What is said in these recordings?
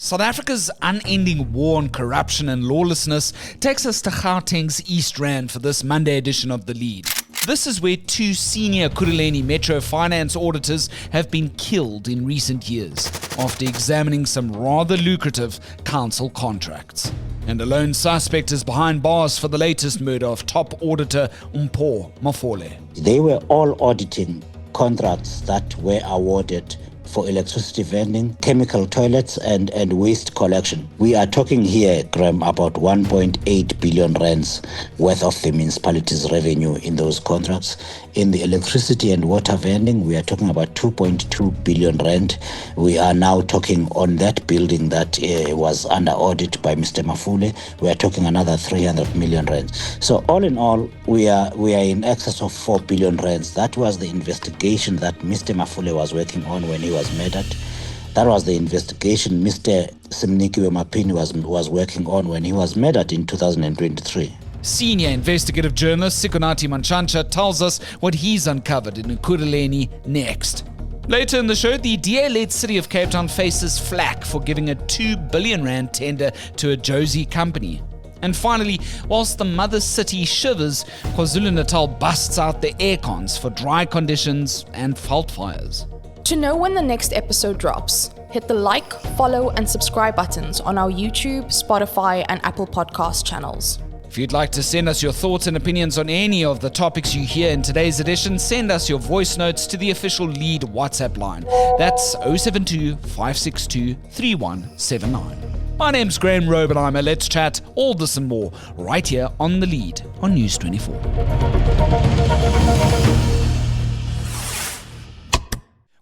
South Africa's unending war on corruption and lawlessness takes us to Gauteng's East Rand for this Monday edition of The Lead. This is where two senior Ekurhuleni Metro finance auditors have been killed in recent years after examining some rather lucrative council contracts. And a lone suspect is behind bars for the latest murder of top auditor Mafole. They were all auditing contracts that were awarded for electricity vending, chemical toilets and waste collection. We are talking here, Graham, about 1.8 billion rands worth of the municipality's revenue in those contracts. In the electricity and water vending, we are talking about 2.2 billion rand. We are now talking on that building that was under audit by Mr. Mafule. We are talking another 300 million rand. So all in all, we are in excess of 4 billion rands. That was the investigation that Mr. Mafule was working on when he was murdered. That was the investigation Mr. Simnikiwe Mapini was working on when he was murdered in 2023. Senior investigative journalist Sikonati Manchancha tells us what he's uncovered in Ekurhuleni next. Later in the show, the DA-led city of Cape Town faces flack for giving a 2 billion rand tender to a Josie company. And finally, whilst the mother city shivers, KwaZulu-Natal busts out the aircons for dry conditions and fault fires. To know when the next episode drops, hit the like, follow, and subscribe buttons on our YouTube, Spotify, and Apple Podcast channels. If you'd like to send us your thoughts and opinions on any of the topics you hear in today's edition, send us your voice notes to the official Lead WhatsApp line. That's 072 562 3179. My name's Graham Robenheimer. Let's chat all this and more right here on The Lead on News 24.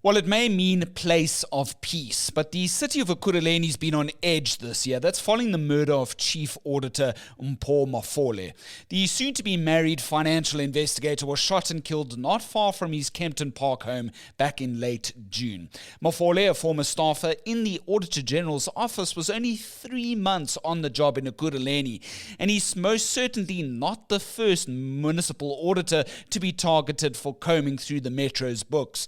Well, it may mean place of peace, but the city of Ekurhuleni's been on edge this year. That's following the murder of Chief Auditor Mafole. The soon-to-be married financial investigator was shot and killed not far from his Kempton Park home back in late June. Mafole, a former staffer in the Auditor General's office, was only 3 months on the job in Ekurhuleni, and he's most certainly not the first municipal auditor to be targeted for combing through the Metro's books.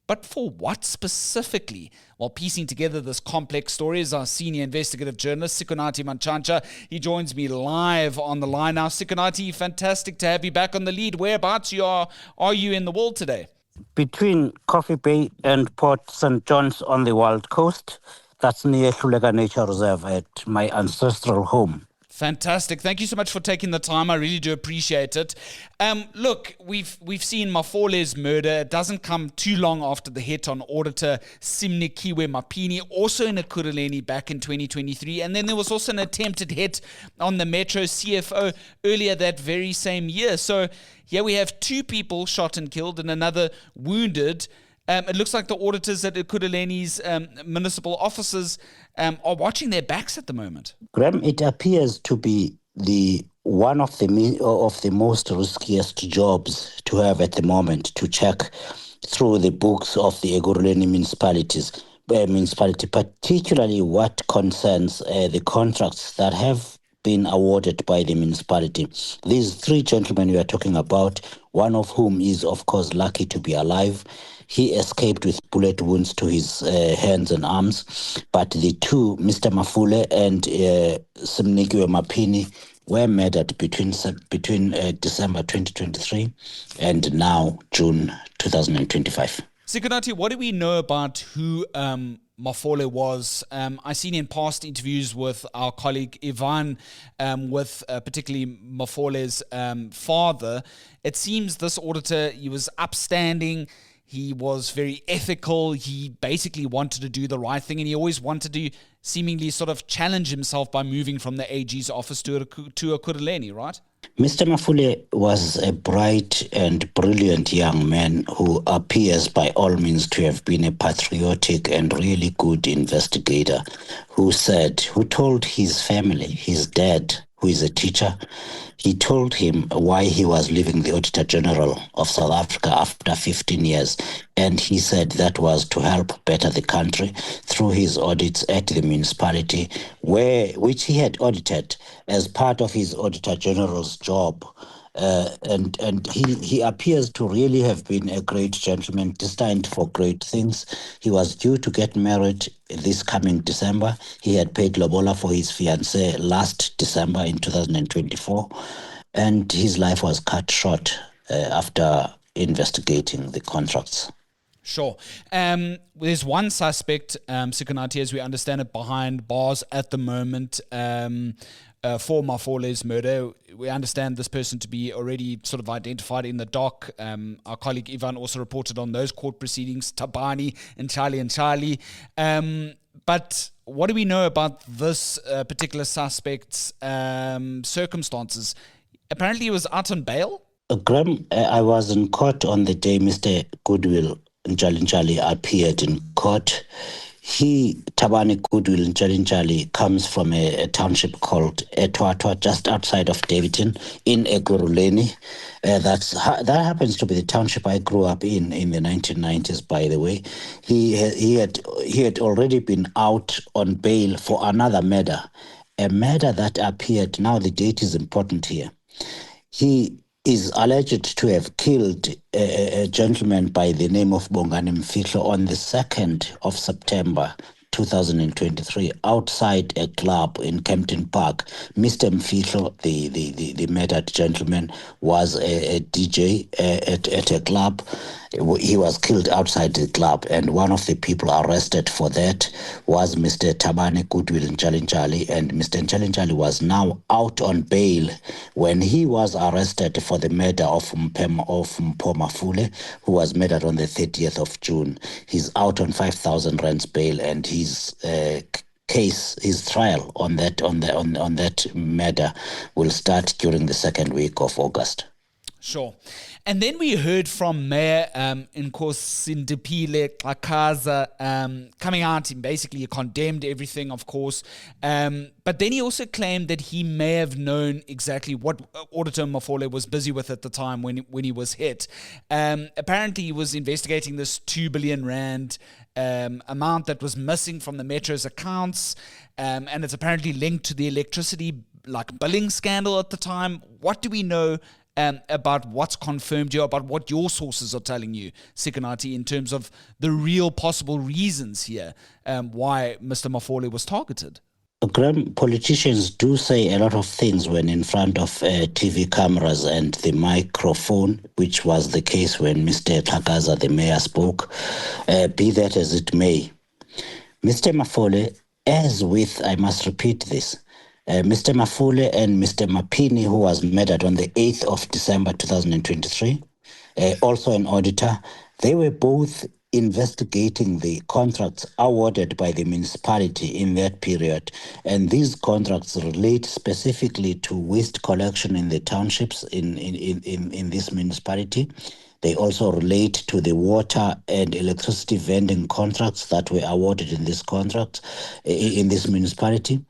But for what specifically? While piecing together this complex story is our senior investigative journalist, Sikonati Manchancha. He joins me live on the line now. Sikonati, fantastic to have you back on The Lead. Whereabouts are you in the world today? Between Coffee Bay and Port St. John's on the Wild Coast, that's near Hlulega Nature Reserve at my ancestral home. Fantastic. Thank you so much for taking the time. I really do appreciate it. Look, we've seen Mafole's murder. It doesn't come too long after the hit on Auditor Simnikiwe Mapini, also in Ekurhuleni back in 2023. And then there was also an attempted hit on the Metro CFO earlier that very same year. So here we have 2 people shot and killed and another wounded. It looks like the auditors at Ekurhuleni's municipal offices are watching their backs at the moment. Graham, it appears to be one of the most riskiest jobs to have at the moment, to check through the books of the Ekurhuleni municipality, particularly what concerns the contracts that have been awarded by the municipality. These 3 gentlemen we are talking about, one of whom is, of course, lucky to be alive. He escaped with bullet wounds to his hands and arms. But the 2, Mr. Mafule and Simnikiwe Mapini, were murdered between December 2023 and now June 2025. Sikonati, what do we know about who Mafole was? I've seen in past interviews with our colleague Ivan, with particularly Mafole's father. It seems this auditor, he was upstanding. He was very ethical. He basically wanted to do the right thing, and he always wanted to seemingly sort of challenge himself by moving from the AG's office to Ekurhuleni, right? Mr. Mafule was a bright and brilliant young man who appears by all means to have been a patriotic and really good investigator who told his family, his dad, who is a teacher, he told him why he was leaving the Auditor General of South Africa after 15 years. And he said that was to help better the country through his audits at the municipality, which he had audited as part of his Auditor General's job And he appears to really have been a great gentleman, destined for great things. He was due to get married this coming December. He had paid lobola for his fiancée last December in 2024, and his life was cut short after investigating the contracts. Sure. There's one suspect, Sikonati, as we understand it, behind bars at the moment for Mafole's murder. We understand this person to be already sort of identified in the dock. Our colleague Ivan also reported on those court proceedings, Tabani and Charlie. But what do we know about this particular suspect's circumstances? Apparently he was out on bail? Graham, I was in court on the day Mr. Goodwill Nchalinchali appeared in court. Tabani Goodwill Nchalinchali, comes from a township called Etwatwa, just outside of Davidton, in Ekurhuleni. That happens to be the township I grew up in the 1990s, by the way. He had already been out on bail for another murder, a murder that appeared, now the date is important here. He is alleged to have killed a gentleman by the name of Bongani Mfihlo on the 2nd of September 2023 outside a club in Kempton Park. Mr. Mfihlo, the murdered gentleman, was a DJ at a club. He was killed outside the club, and one of the people arrested for that was Mr. Tabani Goodwill Nchalinchali, and Mr. Nchalinchali was now out on bail when he was arrested for the murder of Mpho Mafule, who was murdered on the 30th of June. He's out on 5,000 rands bail, and his trial on that murder will start during the second week of August. Sure. And then we heard from Mayor Nkosindipile Xhakaza coming out and basically condemned everything, of course. But then he also claimed that he may have known exactly what Auditor Mafole was busy with at the time when he was hit. Apparently, he was investigating this 2 billion rand amount that was missing from the Metro's accounts. And it's apparently linked to the electricity billing scandal at the time. What do we know about what's confirmed here, about what your sources are telling you, Sikonati, in terms of the real possible reasons here why Mr. Mafole was targeted? Graham, politicians do say a lot of things when in front of TV cameras and the microphone, which was the case when Mr. Xhakaza, the mayor, spoke. Be that as it may, Mr. Mafole, as with, I must repeat this, Mr. Mafule and Mr. Mapini, who was murdered on the 8th of December 2023, also an auditor, they were both investigating the contracts awarded by the municipality in that period. And these contracts relate specifically to waste collection in the townships in this municipality. They also relate to the water and electricity vending contracts that were awarded in this contract in this municipality.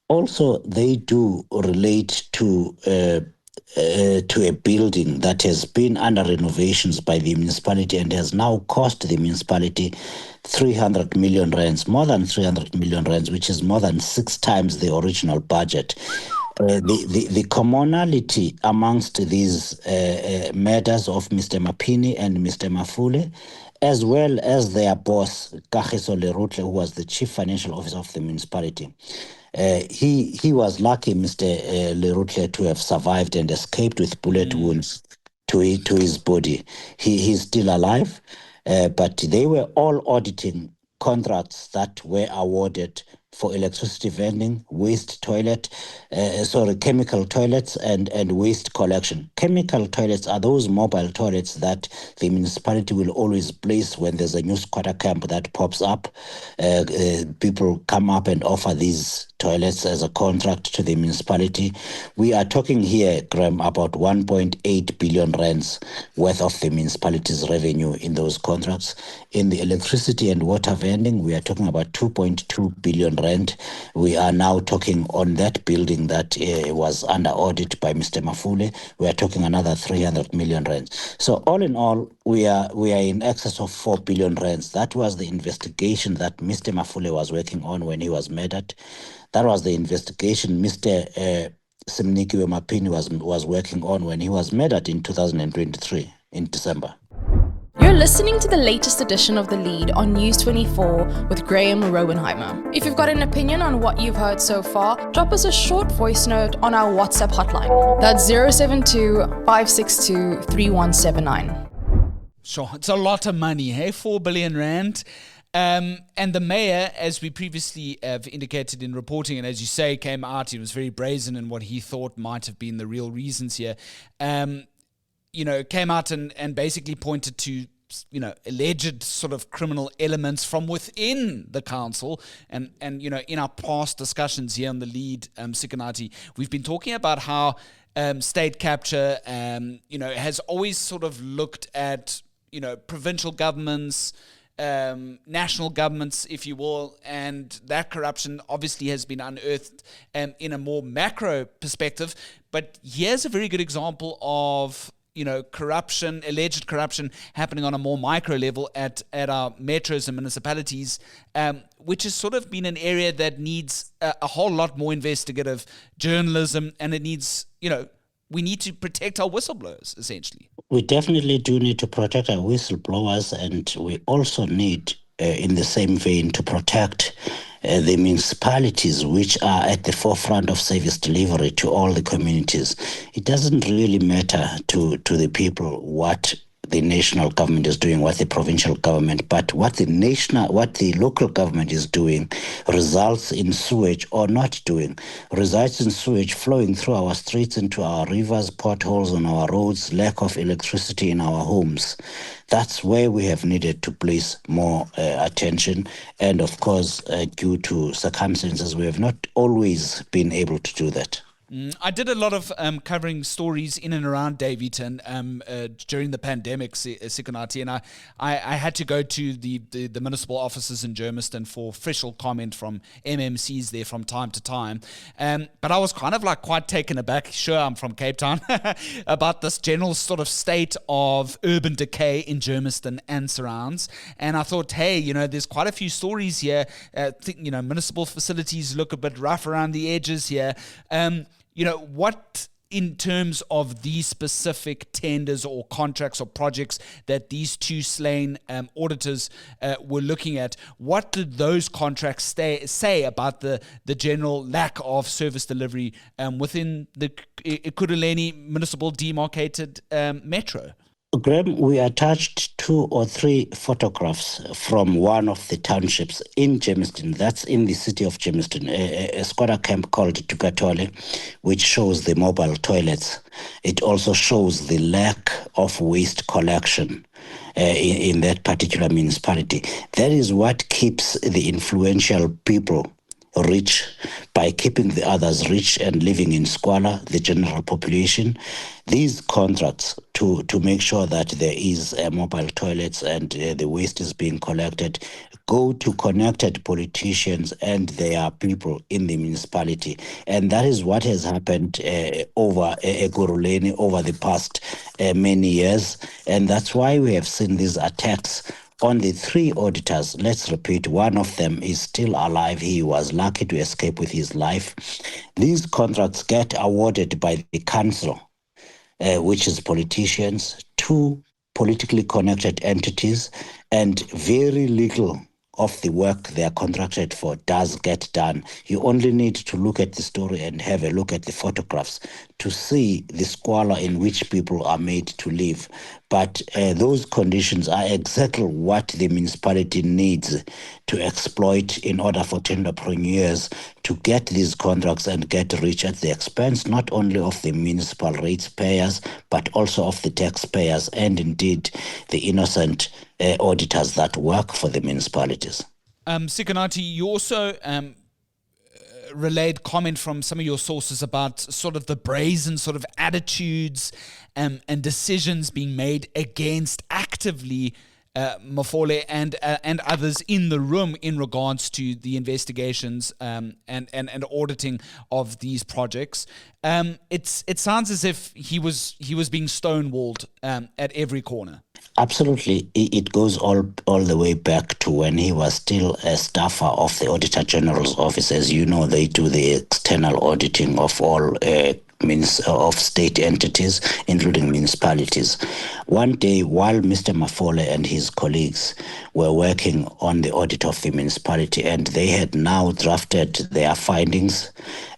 Also, they do relate to a building that has been under renovations by the municipality and has now cost the municipality 300 million rands, more than 300 million rands, which is more than 6 times the original budget. The commonality amongst these matters of Mr. Mapini and Mr. Mafule, as well as their boss, Kagiso Lerutle, who was the chief financial officer of the municipality. He was lucky, Mr. Lerutle, to have survived and escaped with bullet wounds to his body. He's still alive, but they were all auditing contracts that were awarded for electricity vending, chemical toilets and waste collection. Chemical toilets are those mobile toilets that the municipality will always place when there's a new squatter camp that pops up. People come up and offer these toilets as a contract to the municipality. We are talking here, Graham, about 1.8 billion rands worth of the municipality's revenue in those contracts. In the electricity and water vending, we are talking about 2.2 billion rand. We are now talking on that building that was under audit by Mr. Mafule. We are talking another 300 million rand. So all in all, we are in excess of 4 billion rands. That was the investigation that Mr. Mafule was working on when he was murdered. That was the investigation Mr. Simnikiwe Mapini was working on when he was murdered in 2023 in December. You're listening to the latest edition of The Lead on News 24 with Graham Rowenheimer. If you've got an opinion on what you've heard so far, drop us a short voice note on our WhatsApp hotline. That's 072 562 3179. Sure, it's a lot of money, hey? 4 billion rand. And the mayor, as we previously have indicated in reporting, and as you say, came out, he was very brazen in what he thought might have been the real reasons here. Came out and basically pointed to, alleged sort of criminal elements from within the council. And in our past discussions here on The Lead, Sikanati, we've been talking about how state capture, has always sort of looked at, provincial governments, national governments, if you will, and that corruption obviously has been unearthed in a more macro perspective. But here's a very good example of corruption, alleged corruption happening on a more micro level at our metros and municipalities, which has sort of been an area that needs a whole lot more investigative journalism, and it needs, we need to protect our whistleblowers, essentially. We definitely do need to protect our whistleblowers, and we also need, in the same vein, to protect the municipalities, which are at the forefront of service delivery to all the communities. It doesn't really matter to the people what the national government is doing, what the provincial government, but what the local government is doing results in sewage or not doing, results in sewage flowing through our streets into our rivers, potholes on our roads, lack of electricity in our homes. That's where we have needed to place more attention. And of course, due to circumstances, we have not always been able to do that. I did a lot of covering stories in and around Davidton during the pandemic, Sikonati, and I had to go to the municipal offices in Germiston for official comment from MMCs there from time to time. But I was kind of like quite taken aback, sure, I'm from Cape Town, about this general sort of state of urban decay in Germiston and surrounds. And I thought, hey, there's quite a few stories here. Municipal facilities look a bit rough around the edges here. What in terms of these specific tenders or contracts or projects that these two slain auditors were looking at, what did those contracts say about the general lack of service delivery within the Ekurhuleni municipal demarcated metro? Graham, we attached 2 or 3 photographs from one of the townships in Germiston. That's in the city of Germiston, a squatter camp called Tukatole, which shows the mobile toilets. It also shows the lack of waste collection in that particular municipality. That is what keeps the influential people rich, by keeping the others rich and living in squalor, the general population. These contracts to make sure that there is mobile toilets and the waste is being collected go to connected politicians and their people in the municipality. And that is what has happened over Ekurhuleni over the past many years. And that's why we have seen these attacks on the 3 auditors. Let's repeat, one of them is still alive. He was lucky to escape with his life. These contracts get awarded by the council, which is politicians, to politically connected entities, and very little of the work they are contracted for does get done. You only need to look at the story and have a look at the photographs to see the squalor in which people are made to live. But those conditions are exactly what the municipality needs to exploit in order for entrepreneurs to get these contracts and get rich at the expense not only of the municipal rates payers, but also of the taxpayers and indeed the innocent auditors that work for the municipalities. Sikonati, you also relayed comment from some of your sources about sort of the brazen sort of attitudes and decisions being made against actively Mafole and others in the room in regards to the investigations and auditing of these projects. It sounds as if he was being stonewalled at every corner. Absolutely. It goes all the way back to when he was still a staffer of the Auditor General's office. As you know, they do the external auditing of all of state entities, including municipalities. One day, while Mr. Mafole and his colleagues were working on the audit of the municipality, and they had now drafted their findings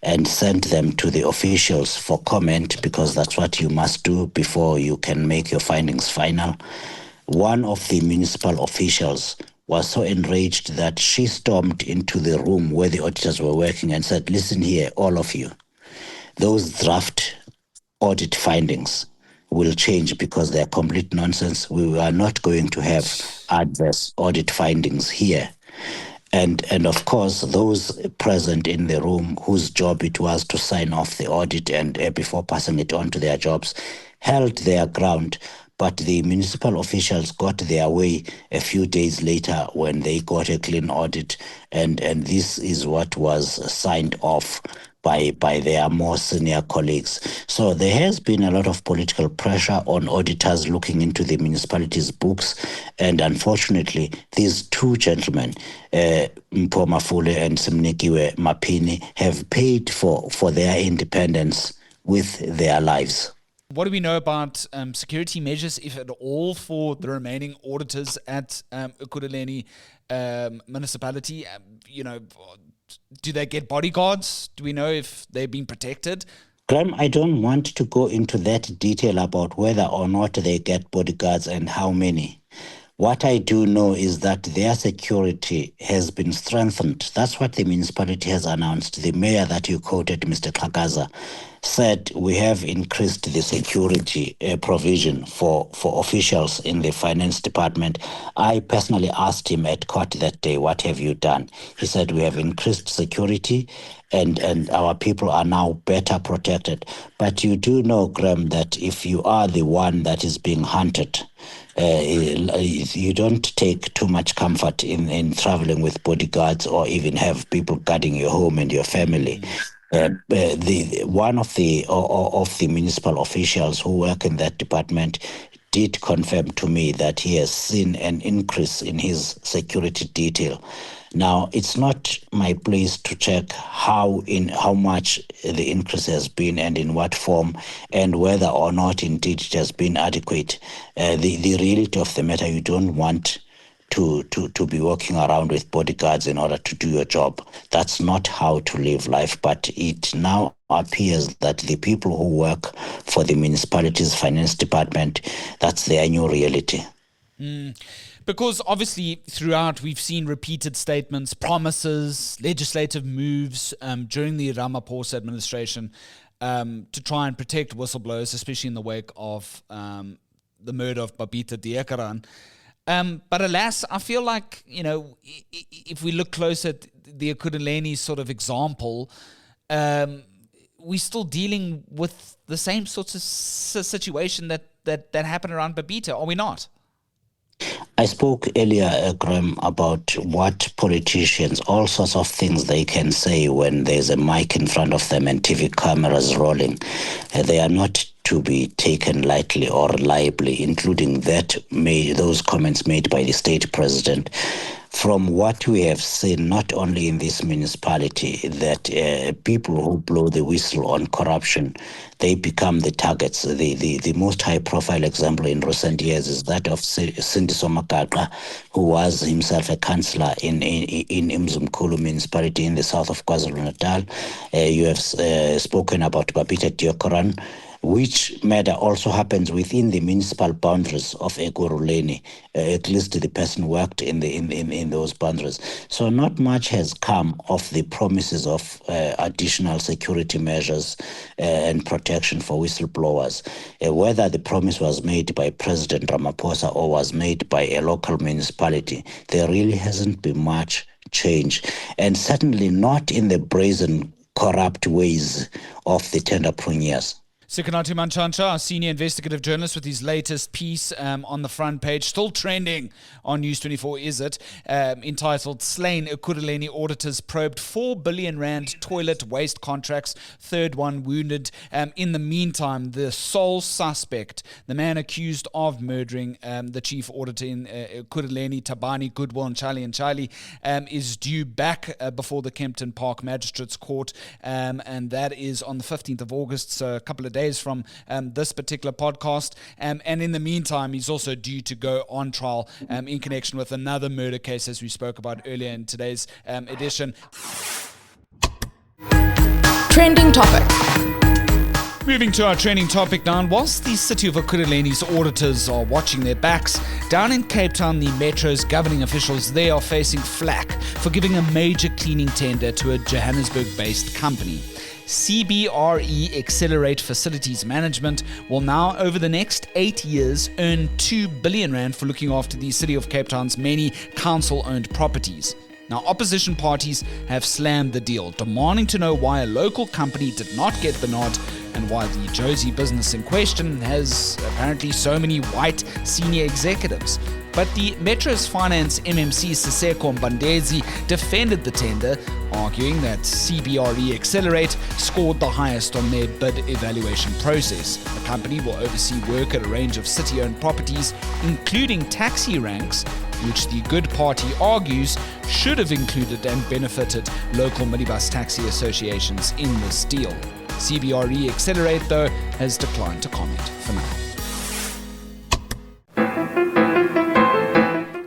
and sent them to the officials for comment, because that's what you must do before you can make your findings final, one of the municipal officials was so enraged that she stormed into the room where the auditors were working and said, "Listen here, all of you. Those draft audit findings will change because they're complete nonsense. We are not going to have adverse audit findings here." And of course, those present in the room whose job it was to sign off the audit and before passing it on to their jobs held their ground. But the municipal officials got their way a few days later when they got a clean audit, and this is what was signed off by their more senior colleagues. So there has been a lot of political pressure on auditors looking into the municipalities' books, and unfortunately, these two gentlemen, Mpho Mafole and Simnikiwe Mapini, have paid for their independence with their lives. What do we know about security measures, if at all, for the remaining auditors at Ekurhuleni municipality? Do they get bodyguards? Do we know if they've been protected? Graham, I don't want to go into that detail about whether or not they get bodyguards and how many. What I do know is that their security has been strengthened. That's what the municipality has announced. The mayor that you quoted, Mr. Kakaza, said we have increased the security provision for officials in the finance department. I personally asked him at court that day, "What have you done?" He said, "We have increased security and our people are now better protected." But you do know, Graham, that if you are the one that is being hunted, you don't take too much comfort in traveling with bodyguards or even have people guarding your home and your family. One of the municipal officials who work in that department did confirm to me that he has seen an increase in his security detail. Now, it's not my place to check how much the increase has been and in what form, and whether or not indeed it has been adequate. The reality of the matter, you don't want to be walking around with bodyguards in order to do your job. That's not how to live life. But it now appears that the people who work for the municipality's finance department, that's their new reality. Because obviously throughout we've seen repeated statements, promises, legislative moves during the Ramaphosa administration to try and protect whistleblowers, especially in the wake of the murder of Babita Diekaran. But alas, I feel like, if we look close at the Ekurhuleni sort of example, we're still dealing with the same sorts of situation that happened around Babita, are we not? I spoke earlier, Graham, about what politicians, all sorts of things they can say when there's a mic in front of them and TV cameras rolling. They are not to be taken lightly or reliably, including those comments made by the state president. From what we have seen, not only in this municipality, that people who blow the whistle on corruption, they become the targets. The most high-profile example in recent years is that of Cindy Somakaka, who was himself a councillor in Mzumkulu municipality in the south of KwaZulu-Natal. You have spoken about Babita Diekaran, which matter also happens within the municipal boundaries of Ekurhuleni. At least the person worked in those boundaries. So not much has come of the promises of additional security measures and protection for whistleblowers. Whether the promise was made by President Ramaphosa or was made by a local municipality, there really hasn't been much change, and certainly not in the brazen, corrupt ways of the tenderpreneurs. Sukanatu Manchancha, our senior investigative journalist, with his latest piece on the front page, still trending on News 24, is it? Entitled Slain Ekurhuleni Auditors Probed 4 billion rand toilet waste contracts, third one wounded. In the meantime, the sole suspect, the man accused of murdering the chief auditor in Ekurhuleni, Tabani, Goodwill and Charlie, is due back before the Kempton Park Magistrates Court, and that is on the 15th of August, so a couple of days from this particular podcast. And in the meantime, he's also due to go on trial in connection with another murder case, as we spoke about earlier in today's edition. Trending topic. Moving to our trending topic now, whilst the city of Ekurhuleni's auditors are watching their backs, down in Cape Town, the Metro's governing officials there are facing flack for giving a major cleaning tender to a Johannesburg-based company. CBRE Accelerate Facilities Management will now, over the next 8 years, earn 2 billion rand for looking after the city of Cape Town's many council-owned properties. Now, opposition parties have slammed the deal, demanding to know why a local company did not get the nod and why the Josie business in question has apparently so many white senior executives. But the Metro's finance MMC Siseko Mbandezi defended the tender, arguing that CBRE Accelerate scored the highest on their bid evaluation process. The company will oversee work at a range of city-owned properties, including taxi ranks, which the Good Party argues should have included and benefited local minibus taxi associations in this deal. CBRE Accelerate, though, has declined to comment for now.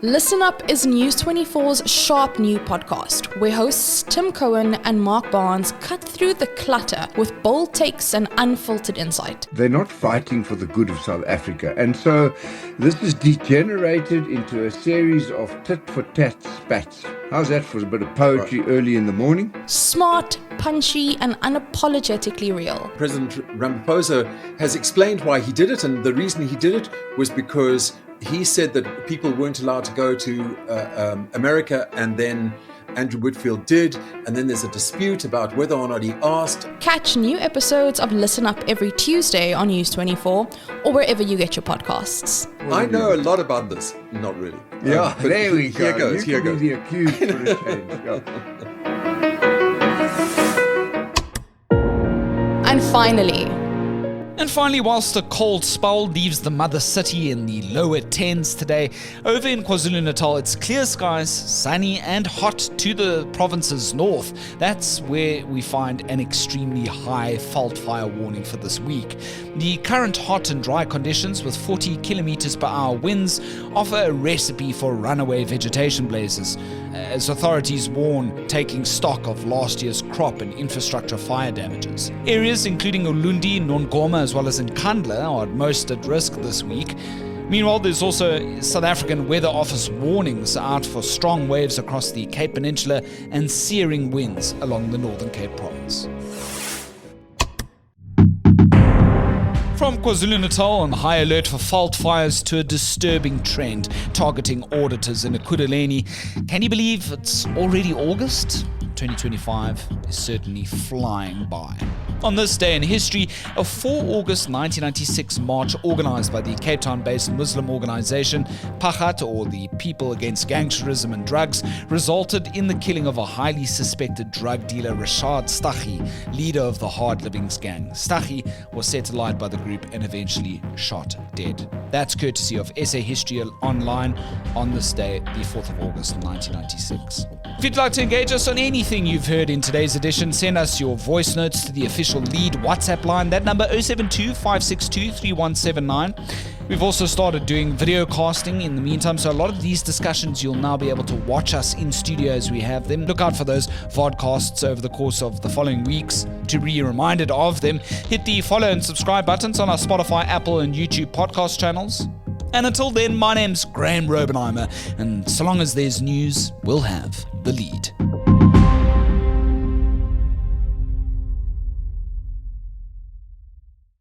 Listen Up is News 24's sharp new podcast, where hosts Tim Cohen and Mark Barnes cut through the clutter with bold takes and unfiltered insight. They're not fighting for the good of South Africa. And so this is degenerated into a series of tit-for-tat spats. How's that for a bit of poetry early in the morning? Smart, punchy, and unapologetically real. President Ramaphosa has explained why he did it, and the reason he did it was because he said that people weren't allowed to go to America, and then Andrew Whitfield did, and then there's a dispute about whether or not he asked. Catch new episodes of Listen Up every Tuesday on News 24 or wherever you get your podcasts. I know a lot about this. Not really. Yeah, But there we go. Here goes. You can be the accused for a change. Yeah. And finally, whilst a cold spell leaves the mother city in the lower 10s today, over in KwaZulu-Natal it's clear skies, sunny and hot to the province's north. That's where we find an extremely high fault fire warning for this week. The current hot and dry conditions with 40 kilometers per hour winds offer a recipe for runaway vegetation blazes, as authorities warn taking stock of last year's crop and infrastructure fire damages. Areas including Ulundi, Nongoma, as well as in Kandla are most at risk this week. Meanwhile, there's also South African Weather Office warnings out for strong waves across the Cape Peninsula and searing winds along the Northern Cape Province. From KwaZulu-Natal, on high alert for fault fires to a disturbing trend targeting auditors in Ekurhuleni. Can you believe it's already August? 2025 is certainly flying by. On this day in history, a 4 August 1996 march organized by the Cape Town-based Muslim organization Pakhat, or the People Against Gangsterism and Drugs, resulted in the killing of a highly suspected drug dealer, Rashad Staghi, leader of the Hard Livings gang. Staghi was set alight by the group and eventually shot dead. That's courtesy of SA History Online on this day, the 4th of August 1996. If you'd like to engage us on anything you've heard in today's edition, send us your voice notes to the official Lead WhatsApp line, that number 072-562-3179. We've also started doing video casting in the meantime, so a lot of these discussions you'll now be able to watch us in studio as we have them. Look out for those vodcasts over the course of the following weeks. To be reminded of them, hit the follow and subscribe buttons on our Spotify, Apple and YouTube podcast channels. And until then, my name's Graham Robenheimer, and so long as there's news, we'll have the lead.